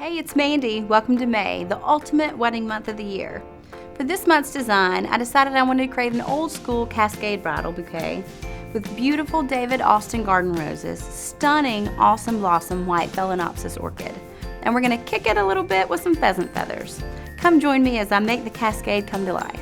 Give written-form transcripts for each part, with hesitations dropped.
Hey, it's Mandy. Welcome to May, the ultimate wedding month of the year. For this month's design, I decided I wanted to create an old school Cascade bridal bouquet with beautiful David Austin garden roses, stunning awesome blossom white Phalaenopsis orchid. And we're gonna kick it a little bit with some pheasant feathers. Come join me as I make the Cascade come to life.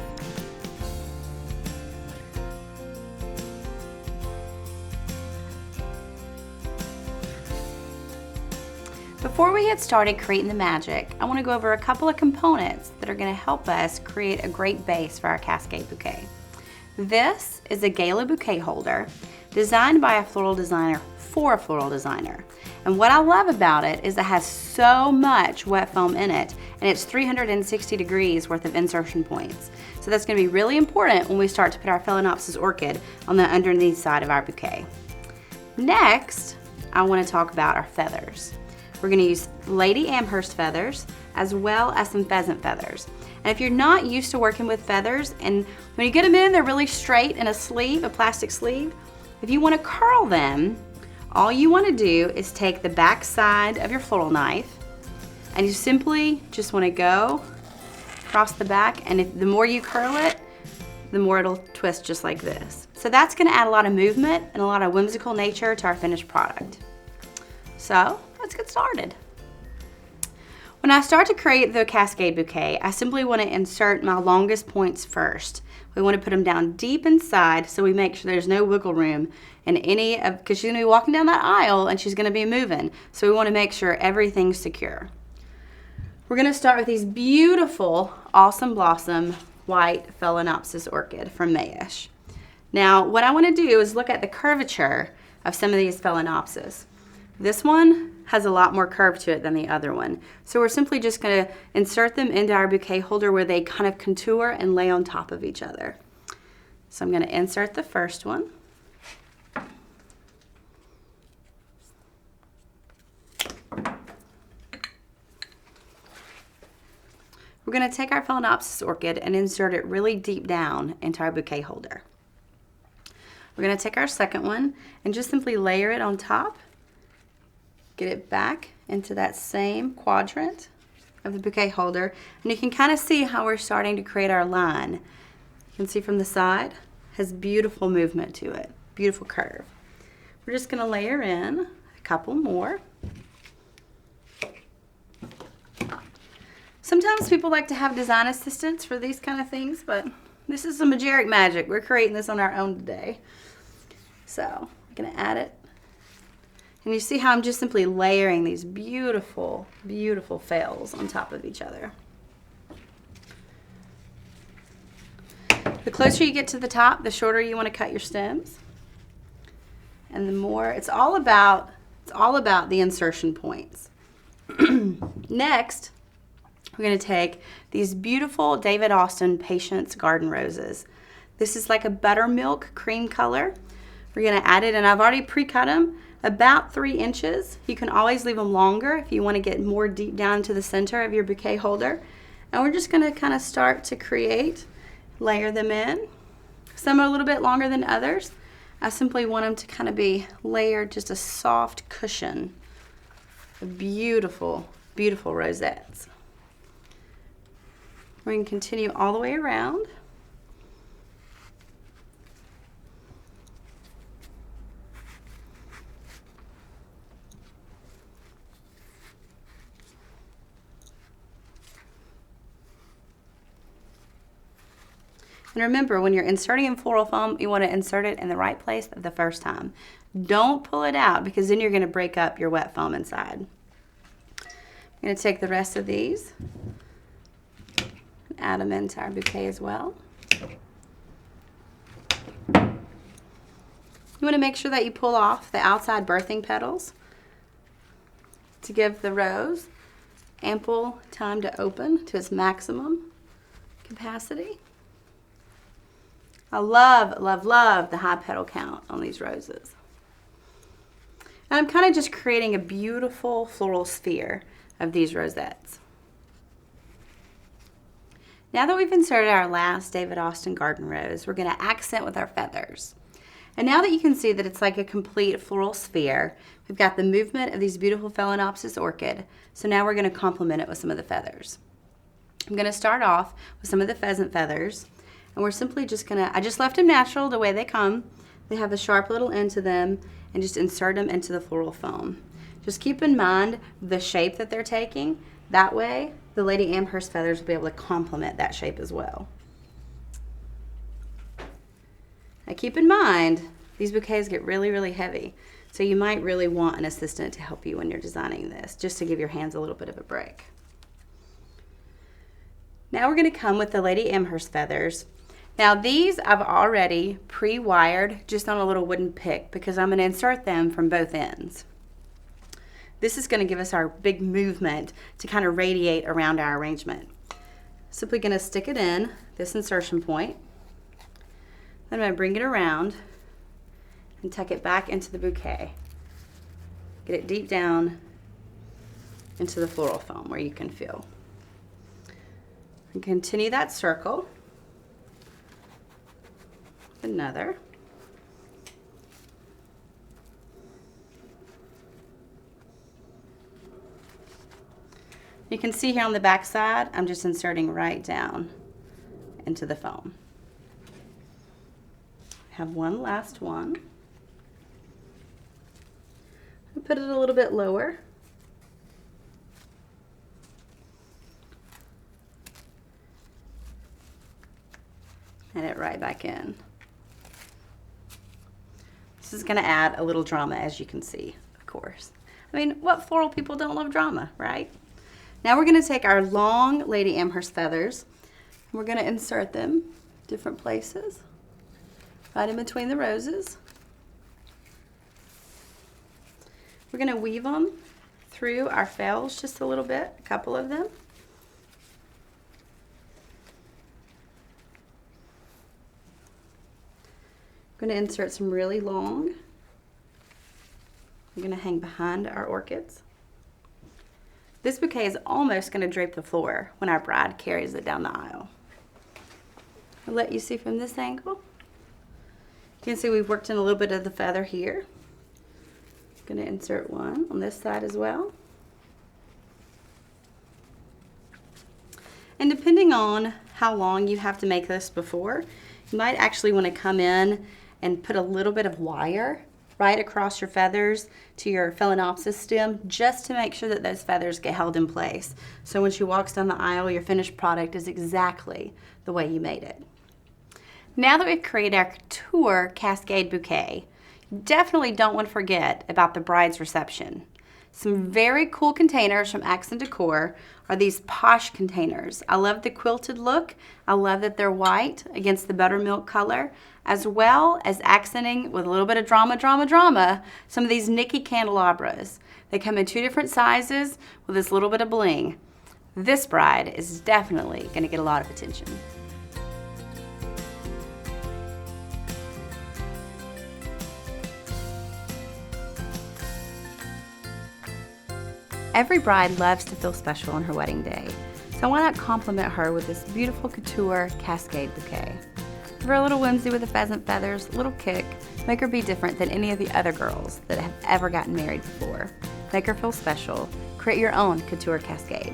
Before we get started creating the magic, I want to go over a couple of components that are going to help us create a great base for our Cascade bouquet. This is a gala bouquet holder designed by a floral designer for a floral designer. And what I love about it is it has so much wet foam in it, and it's 360 degrees worth of insertion points. So that's going to be really important when we start to put our Phalaenopsis orchid on the underneath side of our bouquet. Next, I want to talk about our feathers. We're going to use Lady Amherst feathers as well as some pheasant feathers. And if you're not used to working with feathers, and when you get them in, they're really straight in a sleeve, a plastic sleeve. If you want to curl them, all you want to do is take the back side of your floral knife and you simply just want to go across the back, and the more you curl it, the more it'll twist just like this. So that's going to add a lot of movement and a lot of whimsical nature to our finished product. So let's get started. When I start to create the Cascade bouquet, I simply want to insert my longest points first. We want to put them down deep inside so we make sure there's no wiggle room in any of, because she's going to be walking down that aisle and she's going to be moving. So we want to make sure everything's secure. We're going to start with these beautiful, awesome blossom white Phalaenopsis orchid from Mayesh. Now, what I want to do is look at the curvature of some of these Phalaenopsis. This one has a lot more curve to it than the other one. So we're simply just going to insert them into our bouquet holder where they kind of contour and lay on top of each other. So I'm going to insert the first one. We're going to take our Phalaenopsis orchid and insert it really deep down into our bouquet holder. We're going to take our second one and just simply layer it on top. Get it back into that same quadrant of the bouquet holder, and you can kind of see how we're starting to create our line. You can see from the side, has beautiful movement to it, beautiful curve. We're just going to layer in a couple more. Sometimes people like to have design assistants for these kind of things, but this is some Majerik magic. We're creating this on our own today. So I'm going to add it. And you see how I'm just simply layering these beautiful, beautiful fails on top of each other. The closer you get to the top, the shorter you want to cut your stems. And the more, it's all about the insertion points. Next, we're going to take these beautiful David Austin Patience garden roses. This is like a buttermilk cream color. We're going to add it, and I've already pre-cut them. About 3 inches. You can always leave them longer if you want to get more deep down to the center of your bouquet holder. And we're just going to kind of start to create, layer them in. Some are a little bit longer than others. I simply want them to kind of be layered, just a soft cushion of beautiful, beautiful rosettes. We can continue all the way around. And remember, when you're inserting in floral foam, you want to insert it in the right place the first time. Don't pull it out, because then you're going to break up your wet foam inside. I'm going to take the rest of these and add them into our bouquet as well. You want to make sure that you pull off the outside birthing petals to give the rose ample time to open to its maximum capacity. I love, love, love the high petal count on these roses. And I'm kind of just creating a beautiful floral sphere of these rosettes. Now that we've inserted our last David Austin garden rose, we're going to accent with our feathers. And now that you can see that it's like a complete floral sphere, we've got the movement of these beautiful Phalaenopsis orchid. So now we're going to complement it with some of the feathers. I'm going to start off with some of the pheasant feathers, and we're simply just going to, I just left them natural the way they come. They have a sharp little end to them, and just insert them into the floral foam. Just keep in mind the shape that they're taking. That way, the Lady Amherst feathers will be able to complement that shape as well. Now keep in mind, these bouquets get really, really heavy. So you might really want an assistant to help you when you're designing this, just to give your hands a little bit of a break. Now we're going to come with the Lady Amherst feathers. Now these I've already pre-wired just on a little wooden pick because I'm going to insert them from both ends. This is going to give us our big movement to kind of radiate around our arrangement. Simply going to stick it in this insertion point. Then I'm going to bring it around and tuck it back into the bouquet. Get it deep down into the floral foam where you can feel. And continue that circle. Another. You can see here on the back side, I'm just inserting right down into the foam. Have one last one. I'll put it a little bit lower. And it right back in. This is going to add a little drama, as you can see, of course. I mean, what floral people don't love drama, right? Now we're going to take our long Lady Amherst feathers, and we're going to insert them different places, right in between the roses. We're going to weave them through our fells just a little bit, a couple of them. I'm going to insert some really long. We're going to hang behind our orchids. This bouquet is almost going to drape the floor when our bride carries it down the aisle. I'll let you see from this angle. You can see we've worked in a little bit of the feather here. I'm going to insert one on this side as well. And depending on how long you have to make this before, you might actually want to come in and put a little bit of wire right across your feathers to your Phalaenopsis stem, just to make sure that those feathers get held in place. So when she walks down the aisle, your finished product is exactly the way you made it. Now that we've created our Couture Cascade Bouquet, you definitely don't want to forget about the bride's reception. Some very cool containers from Accent Decor are these posh containers. I love the quilted look. I love that they're white against the buttermilk color, as well as accenting with a little bit of drama, some of these Nikki candelabras. They come in 2 different sizes with this little bit of bling. This bride is definitely going to get a lot of attention. Every bride loves to feel special on her wedding day, so why not compliment her with this beautiful Couture Cascade Bouquet? Give her a little whimsy with the pheasant feathers, a little kick, make her be different than any of the other girls that have ever gotten married before. Make her feel special. Create your own Couture Cascade.